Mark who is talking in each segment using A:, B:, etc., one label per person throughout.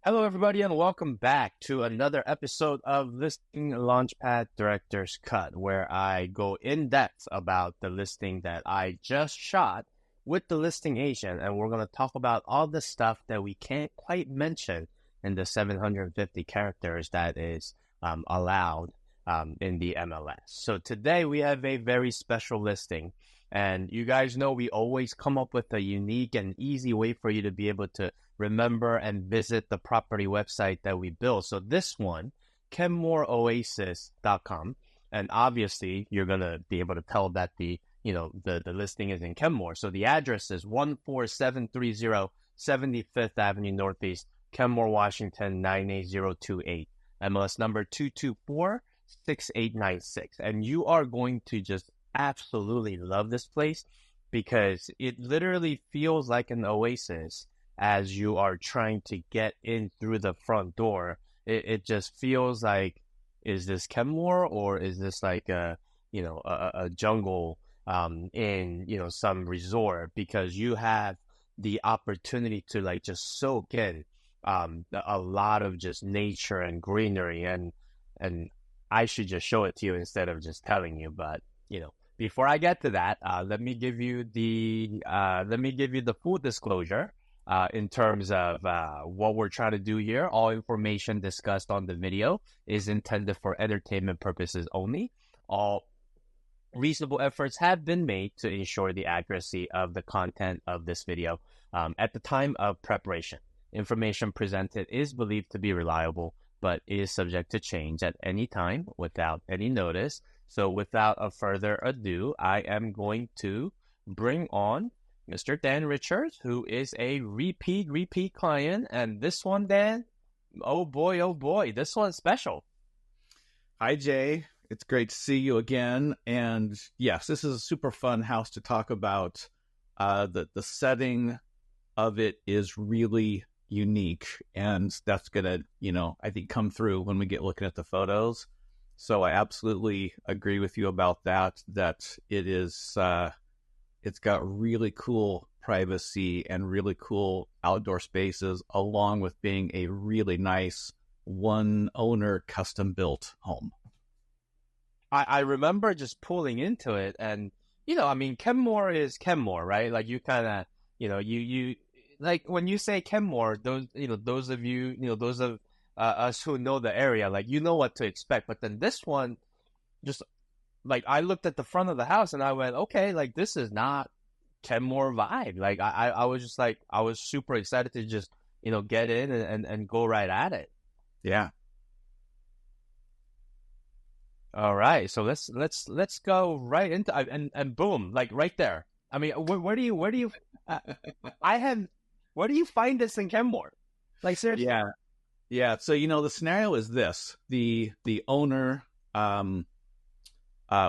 A: Hello, everybody, and welcome back to another episode of Listing Launchpad Director's Cut, where I go in depth about the listing that I just shot with the listing agent, and we're going to talk about all the stuff that we can't quite mention in the 750 characters that is allowed in the MLS. So today we have a very special listing, and you guys know we always come up with a unique and easy way for you to be able to remember and visit the property website that we built. So this one, KenmoreOasis.com, and obviously you're gonna be able to tell that the listing is in Kenmore. So the address is 14730 75th Avenue Northeast, Kenmore, Washington 98028. MLS number 224-6896. And you are going to just absolutely love this place because it literally feels like an oasis as you are trying to get in through the front door. It just feels like, is this Kenmore or is this like a jungle in some resort? Because you have the opportunity to like just soak in a lot of just nature and greenery, and I should just show it to you instead of just telling you. But before I get to that, let me give you the full disclosure. In terms of what we're trying to do here. All information discussed on the video is intended for entertainment purposes only. All reasonable efforts have been made to ensure the accuracy of the content of this video at the time of preparation. Information presented is believed to be reliable, but is subject to change at any time without any notice. So without a further ado, I am going to bring on Mr. Dan Richards, who is a repeat client. And this one, Dan, oh boy, this one's special.
B: Hi, Jay. It's great to see you again. And yes, this is a super fun house to talk about. The setting of it is really unique, and that's going to, I think come through when we get looking at the photos. So I absolutely agree with you about that it is, it's got really cool privacy and really cool outdoor spaces, along with being a really nice one-owner custom-built home.
A: I remember just pulling into it, and Kenmore is Kenmore, right? Like you kind of, you like when you say Kenmore, those of us who know the area, like what to expect. But then this one, just like I looked at the front of the house and I went, okay, like this is not Kenmore vibe. Like I was just like, I was super excited to just, get in and go right at it.
B: Yeah.
A: All right. So let's go right into and boom, like right there. I mean, where do you where do you find this in Kenmore? Like seriously?
B: Yeah. Yeah. So, the scenario is this, the owner,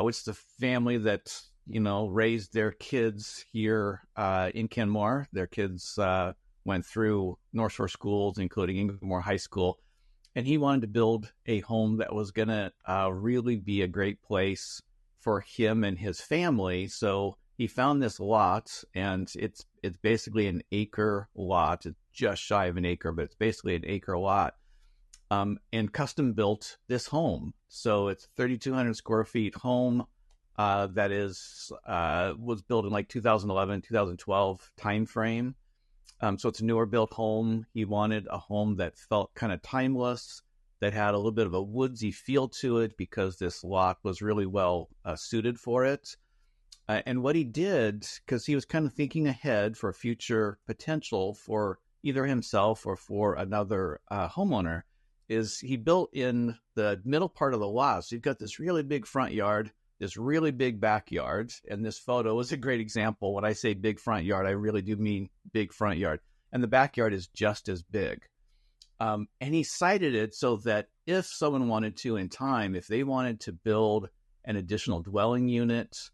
B: which is a family that, raised their kids here in Kenmore. Their kids went through North Shore schools, including Kenmore High School. And he wanted to build a home that was going to really be a great place for him and his family. So he found this lot, and it's basically an acre lot. It's just shy of an acre, but it's basically an acre lot. And custom built this home. So it's 3,200 square feet home that was built in like 2011, 2012 timeframe. So it's a newer built home. He wanted a home that felt kind of timeless, that had a little bit of a woodsy feel to it because this lot was really well suited for it. And what he did, because he was kind of thinking ahead for future potential for either himself or for another homeowner, is he built in the middle part of the lot. So you've got this really big front yard, this really big backyard, and this photo is a great example. When I say big front yard, I really do mean big front yard. And the backyard is just as big. And he cited it so that if someone wanted to in time, if they wanted to build an additional dwelling unit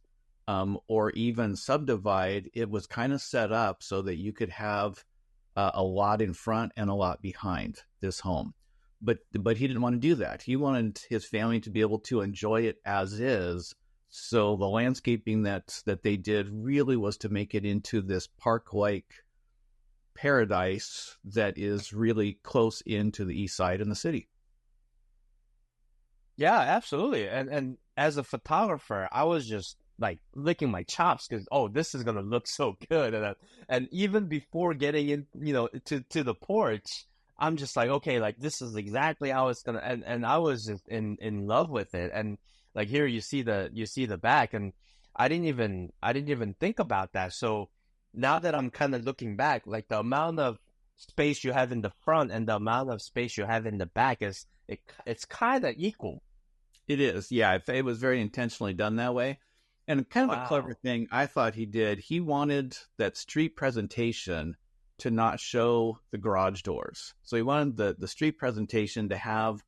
B: or even subdivide, it was kind of set up so that you could have a lot in front and a lot behind this home. But he didn't want to do that. He wanted his family to be able to enjoy it as is. So the landscaping that they did really was to make it into this park-like paradise that is really close into the east side in the city.
A: Yeah, absolutely. And as a photographer, I was just like licking my chops because oh, this is gonna look so good. And even before getting in, to the porch, I'm just like, okay, like this is exactly how it's gonna. And I was just in love with it. And like here, you see the back, and I didn't even think about that. So now that I'm kind of looking back, like the amount of space you have in the front and the amount of space you have in the back it's kind of equal.
B: It is, yeah. It was very intentionally done that way. And kind of a clever
A: Wow.
B: thing I thought he did, he wanted that street presentation to not show the garage doors. So he wanted the street presentation to have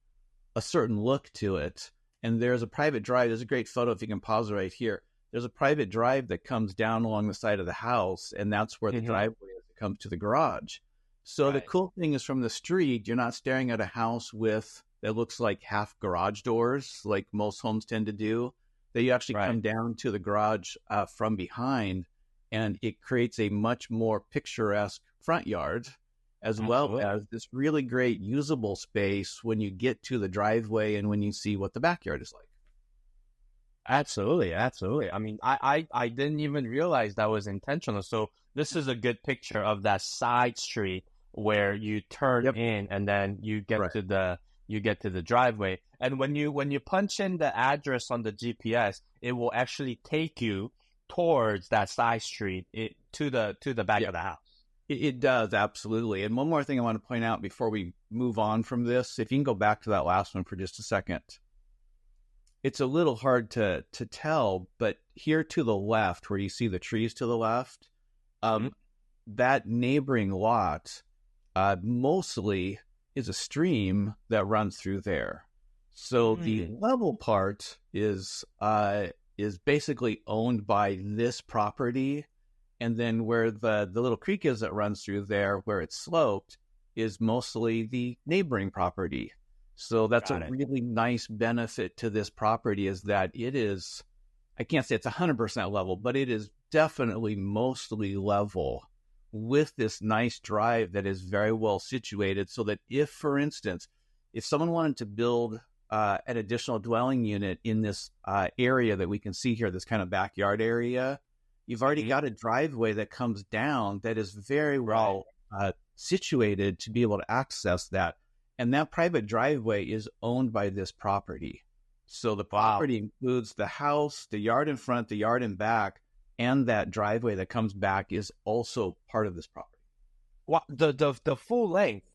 B: a certain look to it. And there's a private drive. There's a great photo if you can pause it right here. There's a private drive that comes down along the side of the house, and that's where the
A: Hmm.
B: driveway is that comes to the garage. So the
A: Right.
B: cool thing is from the street, you're not staring at a house with that looks like half garage doors, like most homes tend to do. That you actually
A: Right.
B: come down to the garage from behind, and it creates a much more picturesque front yard, as well
A: Absolutely.
B: as this really great usable space when you get to the driveway and when you see what the backyard is like.
A: Absolutely. Absolutely. I mean, I didn't even realize that was intentional. So this is a good picture of that side street where you turn
B: Yep.
A: in and then
B: Right.
A: you get to the driveway. And when you punch in the address on the GPS, it will actually take you towards that side street to the back
B: Yeah,
A: of the house.
B: it does, absolutely. And one more thing I want to point out before we move on from this, if you can go back to that last one for just a second. It's a little hard to tell, but here to the left, where you see the trees to the left,
A: Hmm.
B: um, that neighboring lot mostly is a stream that runs through there. So the
A: Mm.
B: level part is basically owned by this property, and then where the little creek is that runs through there, where it's sloped, is mostly the neighboring property. So that's a
A: Got it.
B: really nice benefit to this property is that it is, I can't say it's 100% level, but it is definitely mostly level with this nice drive that is very well situated so that if, for instance, if someone wanted to build an additional dwelling unit in this area that we can see here, this kind of backyard area, you've already
A: Hmm.
B: got a driveway that comes down that is very
A: Right.
B: well situated to be able to access that. And that private driveway is owned by this property. So the
A: Wow.
B: property includes the house, the yard in front, the yard in back, and that driveway that comes back is also part of this property.
A: Wow. The full length.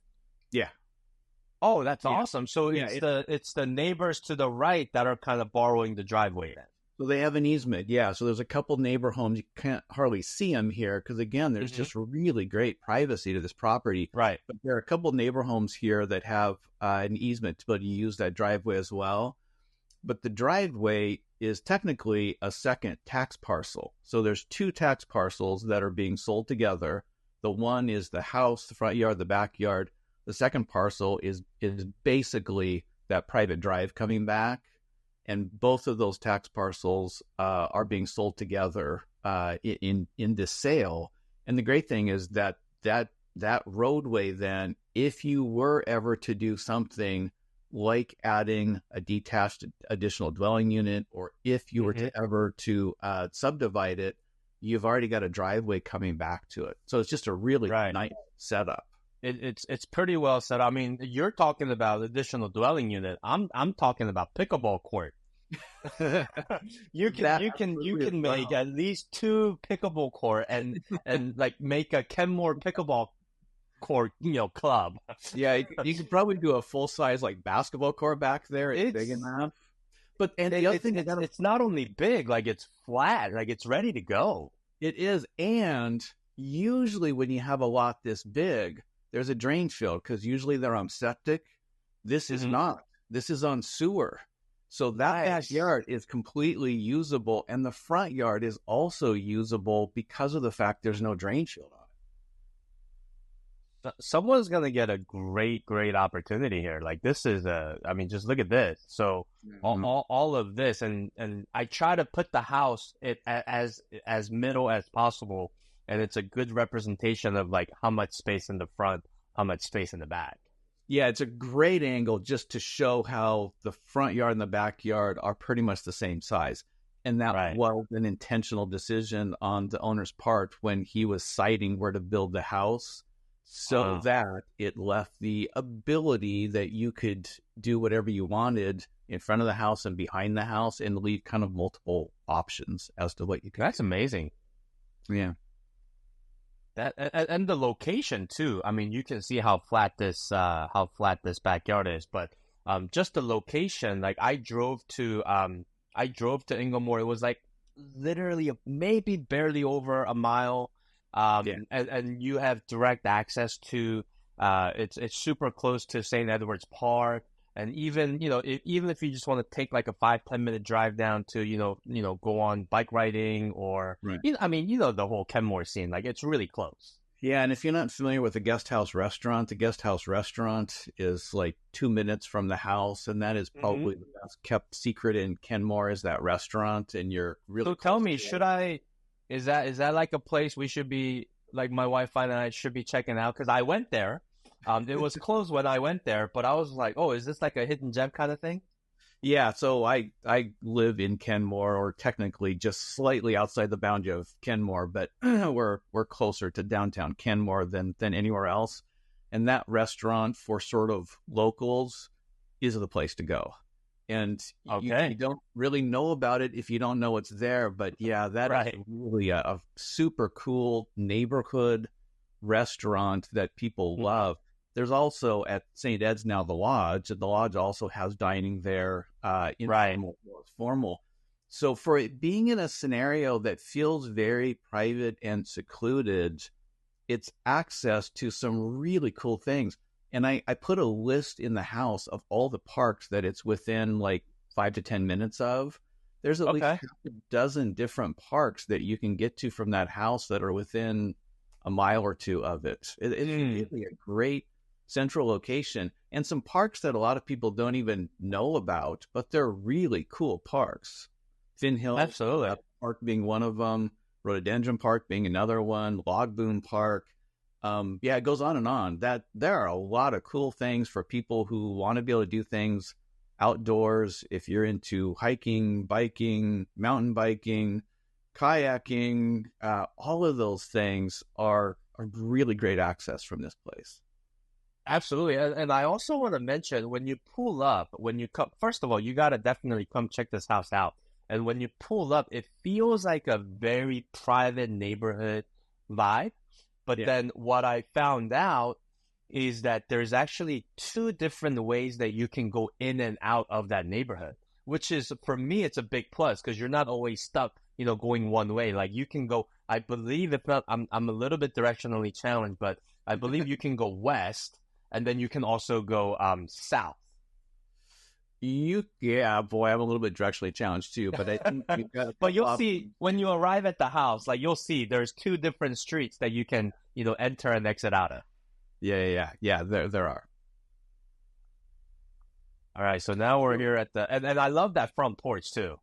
B: Yeah.
A: Oh, that's
B: Yeah.
A: awesome. So
B: Yeah.
A: it's the neighbors to the right that are kind of borrowing the driveway then.
B: So they have an easement. Yeah. So there's a couple neighbor homes. You can't hardly see them here because, again, there's
A: Hmm.
B: just really great privacy to this property.
A: Right.
B: But there are a couple neighbor homes here that have an easement to be able to use that driveway as well. But the driveway is technically a second tax parcel. So there's two tax parcels that are being sold together. The one is the house, the front yard, the backyard. The second parcel is basically that private drive coming back. And both of those tax parcels are being sold together in this sale. And the great thing is that roadway then, if you were ever to do something like adding a detached additional dwelling unit, or if you were
A: Hmm.
B: to ever to subdivide it, you've already got a driveway coming back to it. So it's just a really
A: Right.
B: nice setup.
A: It's pretty well set. I mean, you're talking about additional dwelling unit. I'm talking about pickleball court. You can
B: That
A: you can you
B: absolutely as
A: can make
B: well.
A: at least two pickleball court and like make a Kenmore pickleball court, club.
B: Yeah, you could probably do a full size like basketball court back there. It's big
A: It's
B: enough. But and the
A: it,
B: other
A: it's
B: thing I
A: it's
B: gotta
A: it's not only big, like it's flat, like it's ready to go.
B: it is, and usually when you have a lot this big, there's a drain field because usually they're on septic. This is
A: Hmm.
B: not. This is on sewer. So that
A: Nice.
B: backyard is completely usable, and the front yard is also usable because of the fact there's no drain field on
A: Someone's gonna get a great opportunity here. Like this is I mean, just look at this. So
B: it.
A: all of this, and I try to put the house as middle as possible and it's a good representation of like how much space in the front, how much space in the back.
B: Yeah, it's a great angle just to show how the front yard and the backyard are pretty much the same size. And that
A: Right.
B: was an intentional decision on the owner's part when he was citing where to build the house, so
A: Wow.
B: that it left the ability that you could do whatever you wanted in front of the house and behind the house and leave kind of multiple options as to what you could
A: That's amazing.
B: do. Yeah.
A: That and the location too. I mean, you can see how flat this backyard is, but just the location. Like I drove to Inglemoor. It was like literally maybe barely over a mile.
B: Yeah.
A: And you have direct access to it's super close to St. Edward's Park. And even, even if you just want to take like a 5-10 minute drive down to, go on bike riding or,
B: Right.
A: I mean, the whole Kenmore scene, like it's really close.
B: Yeah, and if you're not familiar with the guest house restaurant, the guest house restaurant is like 2 minutes from the house, and that is
A: Hmm.
B: probably the best kept secret in Kenmore is that restaurant, and you're really
A: So tell
B: close
A: me,
B: to it.
A: is that like a place we should be, like my wife and I should be checking out? Because I went there. It was closed when I went there, but I was like, oh, is this like a hidden gem kind of thing?
B: Yeah, so I live in Kenmore, or technically just slightly outside the boundary of Kenmore, but we're closer to downtown Kenmore than anywhere else. And that restaurant for sort of locals is the place to go. And you
A: Okay.
B: don't really know about it if you don't know it's there. But yeah, that is
A: Right.
B: really a super cool neighborhood restaurant that people
A: Mhm.
B: love. There's also at St. Ed's now the Lodge, and the Lodge also has dining there,
A: Right.
B: informal or formal. So for it being in a scenario that feels very private and secluded, it's access to some really cool things. And I put a list in the house of all the parks that it's within like 5 to 10 minutes of. There's at least
A: Okay.
B: half a dozen different parks that you can get to from that house that are within a mile or two of it. It's
A: Mm,
B: really a great central location, and some parks that a lot of people don't even know about, but they're really cool parks. Finn Hills
A: absolutely.
B: Park being one of them, Rhododendron Park being another one, Log Boom Park. Yeah, it goes on and on. That there are a lot of cool things for people who want to be able to do things outdoors. If you're into hiking, biking, mountain biking, kayaking, all of those things are really great access from this place.
A: Absolutely. And I also want to mention when you pull up, when you come, first of all, you got to definitely come check this house out. And when you pull up, it feels like a very private neighborhood vibe. But
B: Yeah.
A: then what I found out is that there's actually two different ways that you can go in and out of that neighborhood, which is for me, it's a big plus because you're not always stuck, going one way. Like you can go, I believe if not, I'm a little bit directionally challenged, but I believe you can go west and then you can also go south.
B: Yeah, boy, I'm a little bit directionally challenged too, but I think you've got a
A: But
B: couple
A: you'll see
B: options.
A: when you arrive at the house, like you'll see there's two different streets that you can, enter and exit out of.
B: Yeah. There are.
A: All right, so now we're here at and I love that front porch too.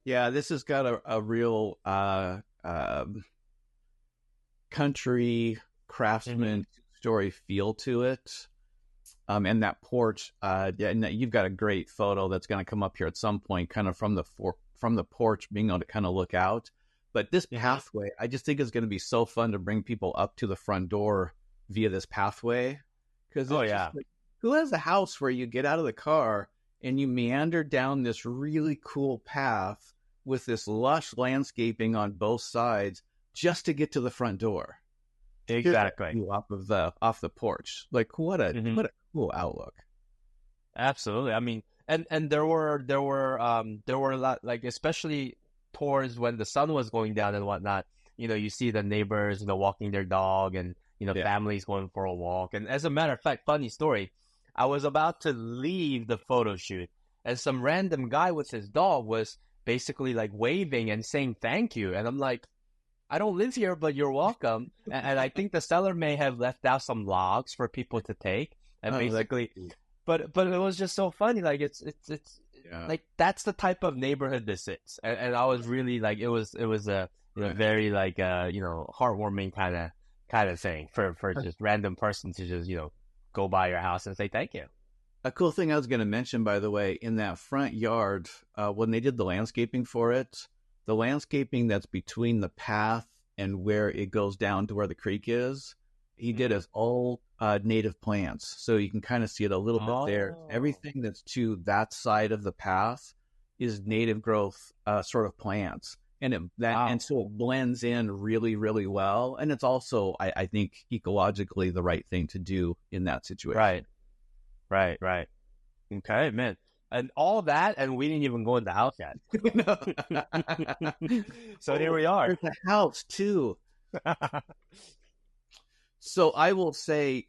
B: Yeah, this has got a real country
A: Hmm.
B: craftsman story feel to it. And that porch, yeah, and you've got a great photo that's going to come up here at some point, kind of from the porch, being able to kind of look out. But this
A: Hmm.
B: pathway, I just think is going to be so fun to bring people up to the front door via this pathway, because
A: Oh
B: it's just
A: yeah,
B: like, who has a house where you get out of the car and you meander down this really cool path with this lush landscaping on both sides just to get to the front door? Here's that
A: exactly.
B: view off the porch. Like
A: Hmm.
B: what a cool outlook.
A: Absolutely. I mean, and there were a lot, like especially towards when the sun was going down and whatnot. You see the neighbors, walking their dog, and
B: Yeah.
A: families going for a walk. And as a matter of fact, funny story, I was about to leave the photo shoot, and some random guy with his dog was basically like waving and saying thank you, and I'm like, I don't live here, but you're welcome. And I think the seller may have left out some logs for people to take, and
B: Oh, that
A: basically, but it was just so funny. Like it's
B: yeah.
A: like that's the type of neighborhood this is, and I was really like it was a a very like heartwarming kind of thing for just random person to just go by your house and say thank you.
B: A cool thing I was going to mention, by the way, in that front yard, when they did the landscaping for it, the landscaping that's between the path and where it goes down to where the creek is, he did as all native plants. So you can kind of see it a little bit there. Everything that's to that side of the path is native growth sort of plants. And so it blends in really, really well. And it's also, I think, ecologically the right thing to do in that situation.
A: Right. Okay, man. And all that, and we didn't even go in the house yet. So here we are.
B: There's a house, too. So I will say,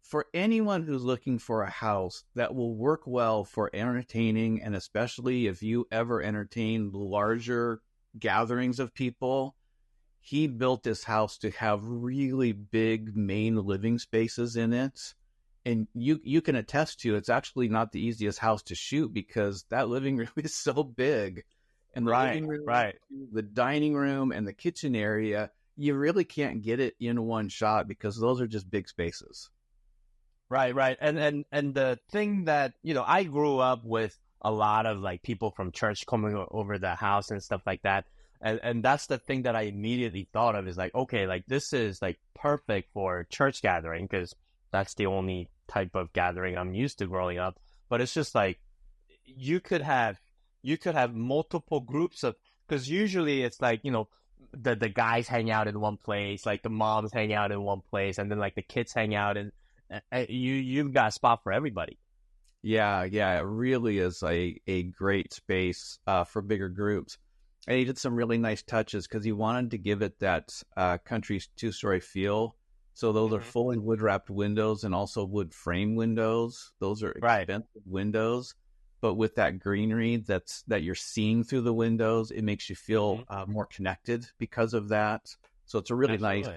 B: for anyone who's looking for a house that will work well for entertaining, and especially if you ever entertain larger gatherings of people, he built this house to have really big main living spaces in it. And you can attest to it's actually not the easiest house to shoot because that living room is so big. And the living room, the dining room, and the kitchen area, you really can't get it in one shot because those are just big spaces.
A: Right. And the thing that, I grew up with a lot of like people from church coming over the house and stuff like that. And that's the thing that I immediately thought of is like, okay, like this is like perfect for church gathering because that's the only type of gathering I'm used to growing up. But it's just like you could have multiple groups of, because usually it's like, the guys hang out in one place, like the moms hang out in one place, and then like the kids hang out, and you've got a spot for everybody.
B: Yeah, it really is a great space for bigger groups. And he did some really nice touches because he wanted to give it that country 2-story feel. So those are fully wood wrapped windows and also wood frame windows. Those are expensive windows, but with that greenery that you're seeing through the windows, it makes you feel more connected because of that. So it's a really nice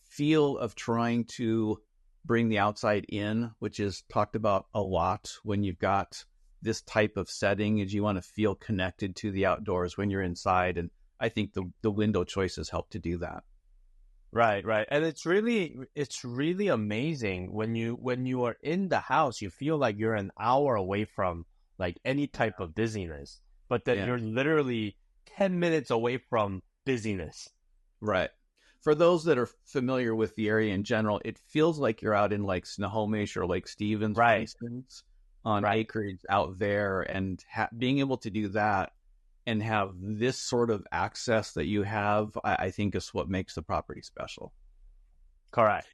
B: feel of trying to bring the outside in, which is talked about a lot when you've got this type of setting, is you want to feel connected to the outdoors when you're inside. And I think the window choices help to do that.
A: Right. And it's really amazing when you are in the house, you feel like you're an hour away from like any type of busyness, but that you're literally 10 minutes away from busyness.
B: Right. For those that are familiar with the area in general, it feels like you're out in like Snohomish or Lake Stevens, for instance, on acreage out there, and being able to do that and have this sort of access that you have, I think is what makes the property special.
A: Correct.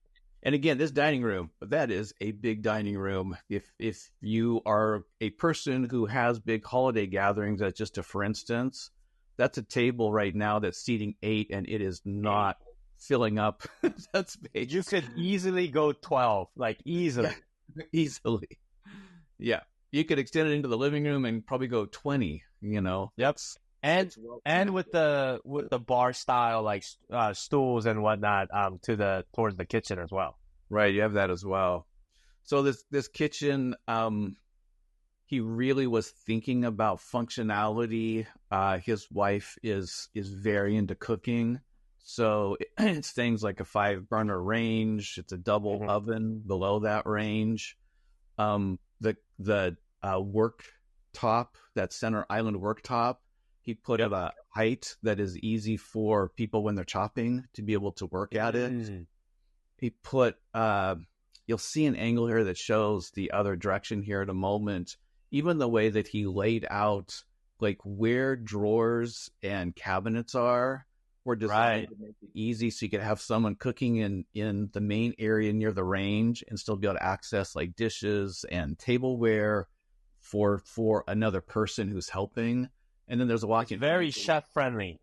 B: And again, this dining room, that is a big dining room. If you are a person who has big holiday gatherings, that's just for instance, that's a table right now that's seating 8, and it is not filling up that space.
A: You could easily go 12, like easily.
B: Yeah, easily. Yeah. You could extend it into the living room and probably go 20,
A: Yep. And with the bar style, like stools and whatnot, towards the kitchen as well.
B: Right. You have that as well. So this kitchen, he really was thinking about functionality. His wife is very into cooking. So it's things like a 5-burner range. It's a double oven below that range. The worktop, that center island worktop, he put at a height that is easy for people when they're chopping to be able to work at it. He put, you'll see an angle here that shows the other direction here in a moment. Even the way that he laid out, like where drawers and cabinets are, were designed to make it easy so you could have someone cooking in the main area near the range and still be able to access like dishes and tableware for another person who's helping. And then there's a walk-in.
A: It's very chef friendly.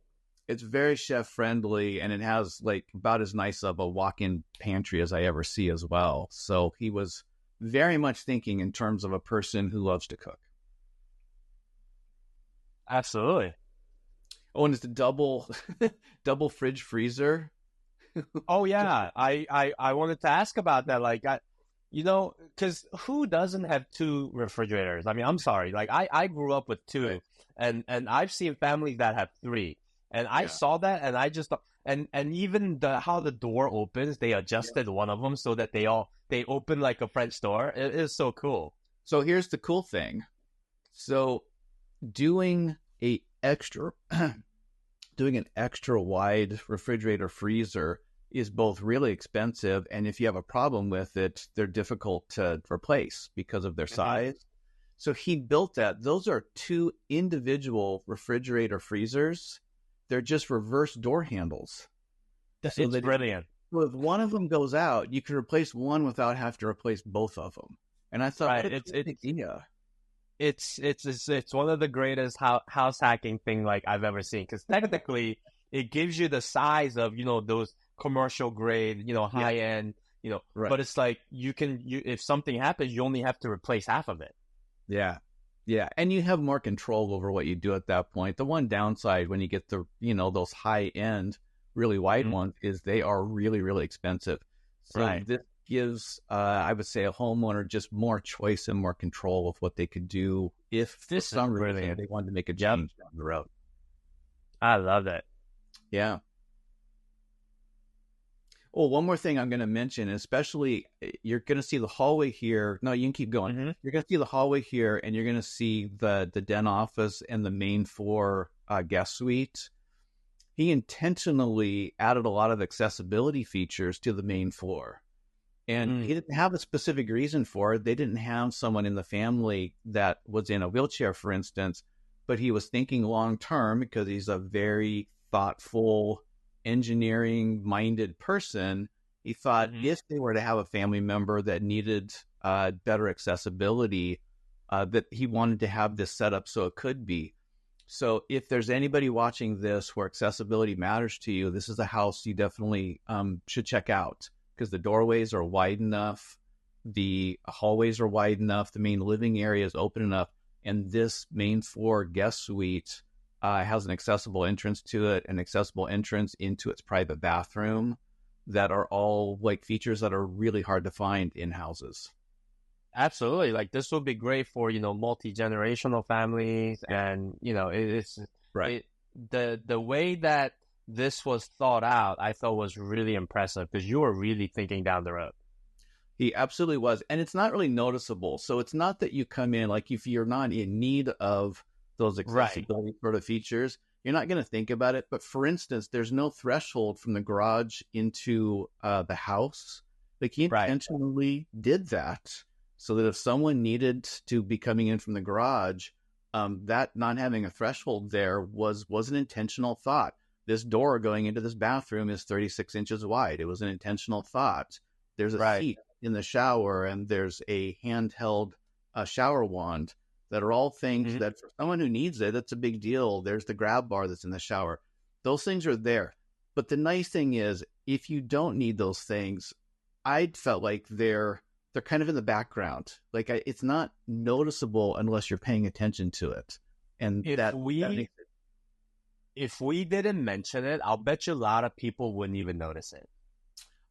B: It's very chef friendly, and it has like about as nice of a walk-in pantry as I ever see as well. So he was very much thinking in terms of a person who loves to cook.
A: Absolutely.
B: Oh, and it's a double fridge freezer.
A: Oh yeah, I wanted to ask about that. Like, because who doesn't have 2 refrigerators? I mean, I'm sorry. Like, I grew up with 2, and I've seen families that have 3. And I
B: Yeah.
A: saw that, and I just thought, and even how the door opens, they
B: Yeah.
A: adjusted one of them so that they open like a French door. It is so cool.
B: So here's the cool thing. So doing a extra doing an extra wide refrigerator freezer is both really expensive, and if you have a problem with it, they're difficult to replace because of their
A: Hmm.
B: size. So he built that. Those are two individual refrigerator freezers. They're just reverse door handles. So
A: It's
B: that
A: brilliant.
B: if one of them goes out, you can replace one without having to replace both of them. And I thought, what
A: Right.
B: a cool idea.
A: It's one of the greatest house hacking thing like I've ever seen, because technically it gives you the size of, those commercial grade,
B: Yeah,
A: high end,
B: right.
A: but it's like if something happens, you only have to replace half of it.
B: Yeah. Yeah. And you have more control over what you do at that point. The one downside when you get those high end, really wide
A: Mhm.
B: ones is they are really, really expensive. So
A: Right.
B: this gives, I would say, a homeowner just more choice and more control of what they could do if for
A: This is
B: some reason
A: brilliant.
B: they wanted to make a
A: Yep.
B: change down the road.
A: I love that.
B: Yeah. Oh, one more thing I'm going to mention, especially you're going to see the hallway here. No, you can keep going.
A: Hmm.
B: You're going to see the hallway here, and you're going to see the den office and the main floor guest suite. He intentionally added a lot of accessibility features to the main floor. And
A: Mm.
B: he didn't have a specific reason for it. They didn't have someone in the family that was in a wheelchair, for instance, but he was thinking long term because he's a very thoughtful, engineering minded person. He thought
A: Hmm.
B: if they were to have a family member that needed better accessibility, that he wanted to have this set up so it could be. So if there's anybody watching this where accessibility matters to you, this is a house you definitely should check out because the doorways are wide enough, the hallways are wide enough, the main living area is open enough, and this main floor guest suite has an accessible entrance to it, an accessible entrance into its private bathroom that are all like features that are really hard to find in houses.
A: Absolutely. Like this would be great for, multi-generational families, and,
B: Right.
A: it the way that this was thought out, I thought was really impressive because you were really thinking down the road.
B: He absolutely was. And it's not really noticeable. So it's not that you come in, like if you're not in need of those
A: Right.
B: accessibility sort of features, you're not going to think about it. But for instance, there's no threshold from the garage into the house. Like he
A: Right.
B: intentionally did that so that if someone needed to be coming in from the garage, that not having a threshold there was an intentional thought. This door going into this bathroom is 36 inches wide. It was an intentional thought. There's a
A: Right.
B: seat in the shower and there's a handheld shower wand that are all things
A: Hmm.
B: that for someone who needs it, it's a big deal. There's the grab bar that's in the shower. Those things are there. But the nice thing is, if you don't need those things, I felt like they're kind of in the background. Like it's not noticeable unless you're paying attention to it. And
A: If
B: that
A: we
B: makes it,
A: if we didn't mention it, I'll bet you a lot of people wouldn't even notice it.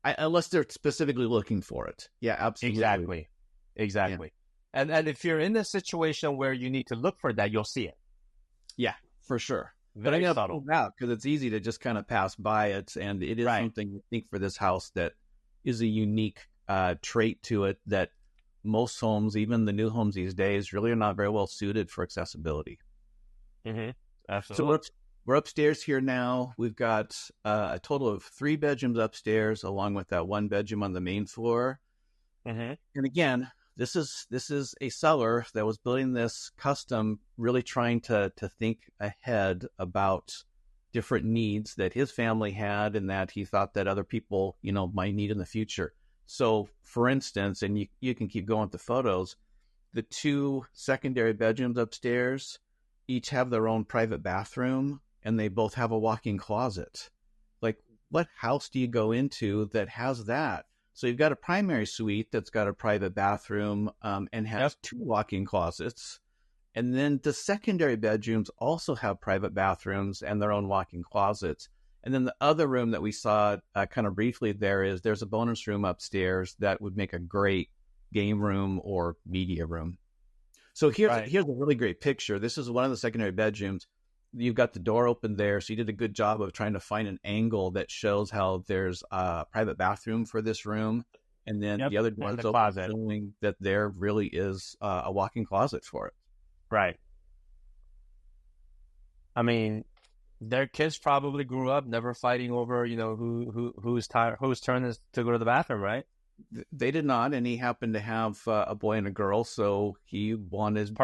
B: unless they're specifically looking for it. Yeah, absolutely.
A: Exactly.
B: Yeah.
A: Exactly. And if you're in a situation where you need to look for that, you'll see it.
B: Yeah, for sure. But I'm
A: Very
B: going to
A: subtle.
B: pull it out because it's easy to just kind of pass by it. And it is
A: Right.
B: something I think for this house that is a unique trait to it that most homes, even the new homes these days, really are not very well suited for accessibility.
A: Hmm.
B: So
A: Absolutely.
B: we're upstairs here now. We've got a total of 3 bedrooms upstairs, along with that 1 bedroom on the main floor.
A: Hmm.
B: And again, this is a seller that was building this custom, really trying to think ahead about different needs that his family had and that he thought that other people, might need in the future. So, for instance, and you can keep going with the photos, the 2 secondary bedrooms upstairs each have their own private bathroom and they both have a walk-in closet. Like, what house do you go into that has that? So you've got a primary suite that's got a private bathroom and has
A: Yep.
B: 2 walk-in closets. And then the secondary bedrooms also have private bathrooms and their own walk-in closets. And then the other room that we saw kind of briefly there's a bonus room upstairs that would make a great game room or media room. So here's
A: Right.
B: a really great picture. This is one of the secondary bedrooms. you've got the door open there, so you did a good job of trying to find an angle that shows how there's a private bathroom for this room, and then
A: Yep.
B: the other door
A: And
B: is
A: the
B: open,
A: closet.
B: showing that there really is a walk-in closet for it.
A: Right. I mean, their kids probably grew up never fighting over, whose turn is to go to the bathroom, right?
B: They did not, and he happened to have a boy and a girl, so he
A: Perfect.
B: wanted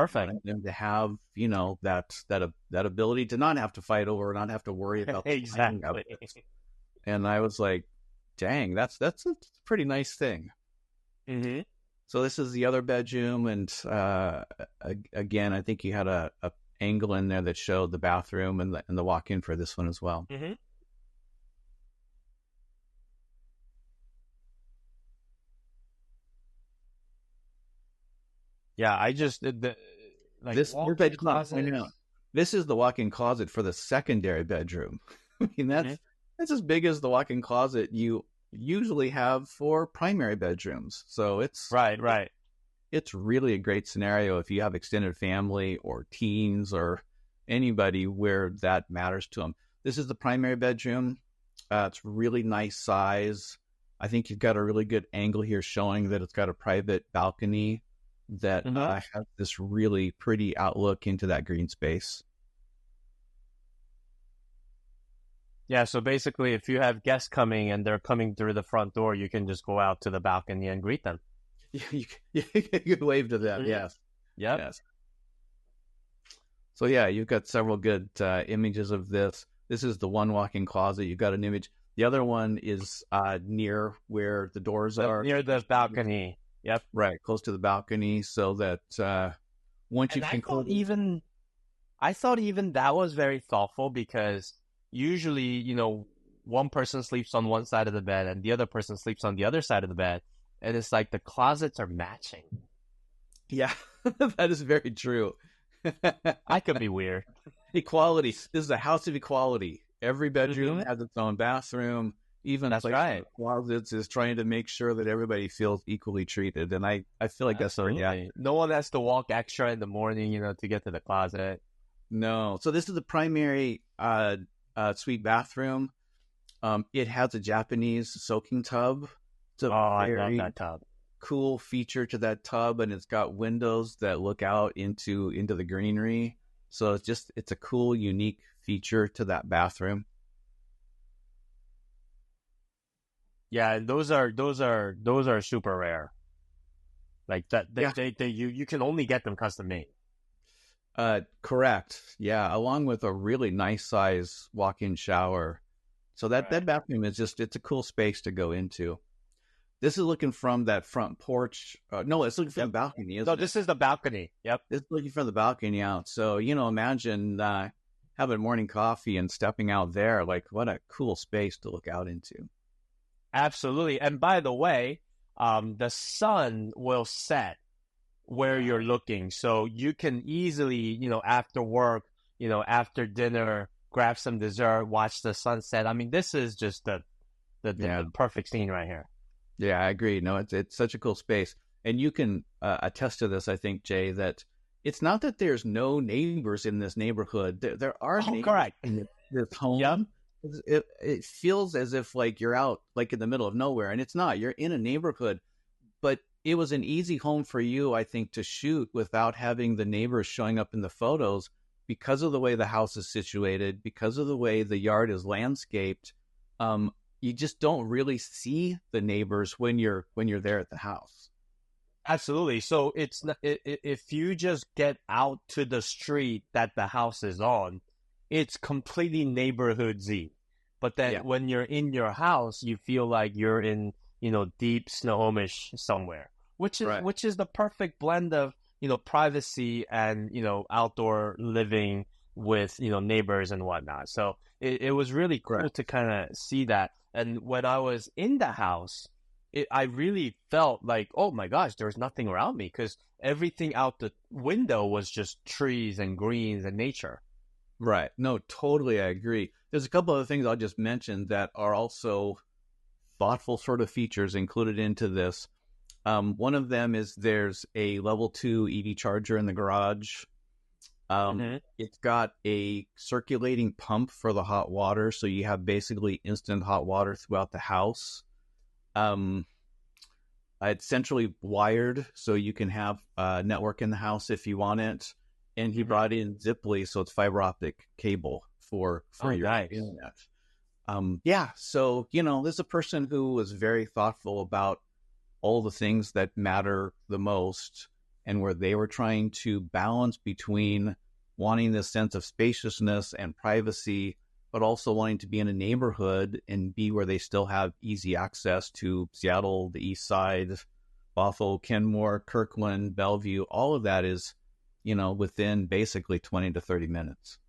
B: them to have, that ability to not have to fight over, not have to worry about the fighting of
A: Exactly.
B: it. And I was like, dang, that's a pretty nice thing.
A: Mm-hmm.
B: So this is the other bedroom, and again, I think you had a angle in there that showed the bathroom and the walk-in for this one as well.
A: Mm-hmm. Yeah, I just did the like
B: This your
A: walk-in
B: bedroom, not pointing
A: closets.
B: out. This is the walk-in closet for the secondary bedroom. I mean,
A: Mhm.
B: that's as big as the walk-in closet you usually have for primary bedrooms. So
A: Right, right.
B: it's really a great scenario if you have extended family or teens or anybody where that matters to them. This is the primary bedroom. It's really nice size. I think you've got a really good angle here showing that it's got a private balcony that
A: Mm-hmm.
B: has this really pretty outlook into that green space.
A: Yeah, so basically, if you have guests coming and they're coming through the front door, you can just go out to the balcony and greet them.
B: You could wave to them.
A: Mhm.
B: Yes.
A: Yep.
B: Yes. So yeah, you've got several good images of this. This is the one walk-in closet. You've got an image. The other one is near where the doors are.
A: Near the balcony. Yep.
B: Right, close to the balcony, so that once
A: And
B: you've concluded.
A: I thought even that was very thoughtful because usually, one person sleeps on one side of the bed and the other person sleeps on the other side of the bed. And it's like the closets are matching.
B: Yeah, that is very true.
A: I could be weird.
B: Equality. This is a house of equality. Every bedroom has its own bathroom. Even
A: That's right.
B: closets is trying to make sure that everybody feels equally treated. And I feel like that's pretty.
A: Absolutely. No one has to walk extra in the morning, to get to the closet.
B: No. So this is the primary suite bathroom. It has a Japanese soaking tub. It's a
A: I love
B: very
A: that tub.
B: cool feature to that tub, and it's got windows that look out into the greenery. So it's a cool, unique feature to that bathroom.
A: Yeah, and those are super rare. Like that,
B: Yeah.
A: you can only get them custom made.
B: Correct. Yeah, along with a really nice size walk-in shower. So that
A: Right.
B: bathroom is it's a cool space to go into. This is looking from that front porch. No, it's looking from the balcony, isn't
A: No,
B: it?
A: this is the balcony. Yep.
B: It's looking from the balcony out. So, imagine having morning coffee and stepping out there. Like, what a cool space to look out into.
A: Absolutely. And by the way, the sun will set where you're looking. So you can easily, after work, after dinner, grab some dessert, watch the sunset. I mean, this is just the perfect scene right here.
B: Yeah, I agree. No, it's such a cool space. And you can attest to this, I think, Jay, that it's not that there's no neighbors in this neighborhood. There are neighbors
A: correct.
B: in this home.
A: Yep.
B: It feels as if like you're out like in the middle of nowhere, and it's not. You're in a neighborhood, but it was an easy home for you, I think, to shoot without having the neighbors showing up in the photos because of the way the house is situated, because of the way the yard is landscaped. You just don't really see the neighbors when you're there at the house.
A: Absolutely. So it's if you just get out to the street that the house is on, it's completely neighborhoodsy. But then when you're in your house, you feel like you're in, deep Snohomish somewhere, which is the perfect blend of, privacy and, outdoor living with, neighbors and whatnot. So it was really cool to kind of see that. And when I was in the house, I really felt like, oh my gosh, there's nothing around me because everything out the window was just trees and greens and nature.
B: Right. No, totally. I agree. There's a couple other things I'll just mention that are also thoughtful sort of features included into this. One of them is there's a level 2 EV charger in the garage.
A: Hmm.
B: It's got a circulating pump for the hot water, so you have basically instant hot water throughout the house. Um, it's centrally wired, so you can have a network in the house if you want it. And he
A: Hmm.
B: brought in Ziply, so it's fiber optic cable for
A: Oh,
B: your
A: nice.
B: internet. Yeah, so there's a person who was very thoughtful about all the things that matter the most, and where they were trying to balance between wanting this sense of spaciousness and privacy, but also wanting to be in a neighborhood and be where they still have easy access to Seattle, the East Side, Bothell, Kenmore, Kirkland, Bellevue. All of that is, within basically 20 to 30 minutes.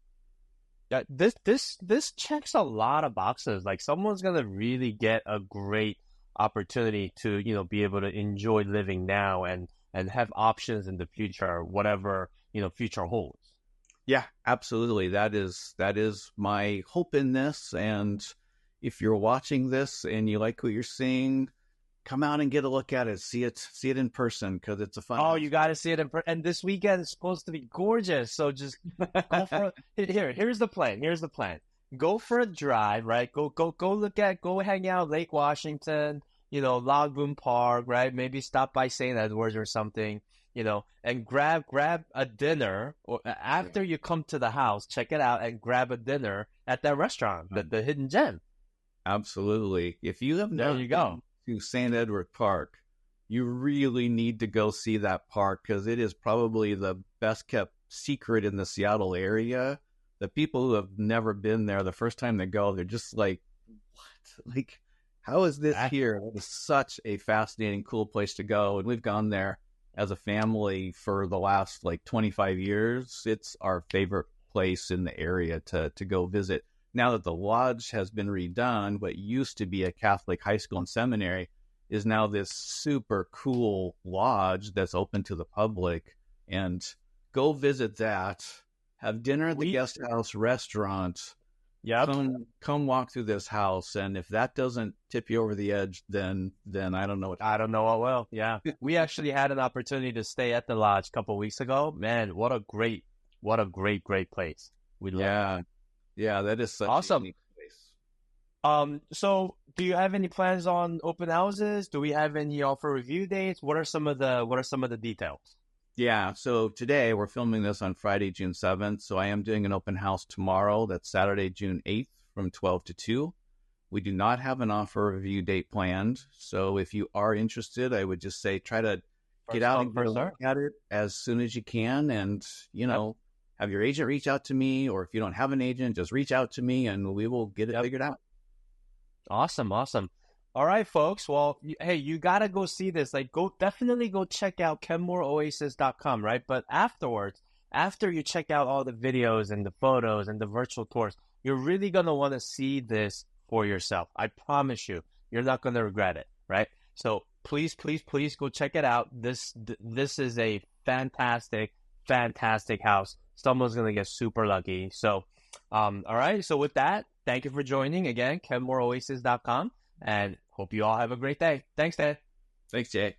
A: Yeah, this checks a lot of boxes. Like someone's gonna really get a great opportunity to, be able to enjoy living now and have options in the future, whatever, future holds.
B: Yeah, absolutely. That is my hope in this. And if you're watching this and you like what you're seeing, come out and get a look at it. See it in person, because it's a fun
A: Oh,
B: house.
A: you got to see it and this weekend is supposed to be gorgeous. So just go for here's the plan. Here's the plan. Go for a drive, right? Go hang out Lake Washington, Log Boom Park, right? Maybe stop by St. Edwards or something, and grab a dinner or after you come to the house, check it out and grab a dinner at that restaurant, the Hidden Gem.
B: Absolutely. If you have
A: There
B: not
A: you
B: been
A: go.
B: to St. Edward Park, you really need to go see that park, because it is probably the best kept secret in the Seattle area. The people who have never been there, the first time they go, they're just like, what? Like, how is this here? It is such a fascinating, cool place to go. And we've gone there as a family for the last like 25 years. It's our favorite place in the area to go visit. Now that the lodge has been redone, what used to be a Catholic high school and seminary is now this super cool lodge that's open to the public. And go visit that, have dinner at the
A: We
B: guest house restaurant,
A: Yep.
B: come walk through this house. And if that doesn't tip you over the edge, then I don't know what.
A: I don't know what will. Yeah. We actually had an opportunity to stay at the lodge a couple of weeks ago. Man, what a great place. We love it.
B: Yeah, yeah, that is such a
A: Awesome.
B: unique place.
A: So do you have any plans on open houses? Do we have any offer review dates? What are some of the details?
B: Yeah, so today we're filming this on Friday, June 7th. So I am doing an open house tomorrow. That's Saturday, June 8th from 12 to 2. We do not have an offer review date planned. So if you are interested, I would just say try to get
A: First
B: out
A: come,
B: and get a
A: first
B: look
A: serve.
B: at it as soon as you can. And,
A: Yep.
B: have your agent reach out to me, or if you don't have an agent, just reach out to me and we will get it
A: Yep.
B: figured out.
A: Awesome, awesome. All right, folks. Well, hey, you gotta go see this. Like, definitely go check out kenmoreoasis.com, right? But afterwards, after you check out all the videos and the photos and the virtual tours, you're really gonna want to see this for yourself. I promise you, you're not gonna regret it, right? So please go check it out. This is a fantastic house. Someone's gonna get super lucky. So, all right. So with that, thank you for joining again, kenmoreoasis.com, and hope you all have a great day. Thanks, Dad.
B: Thanks, Jay.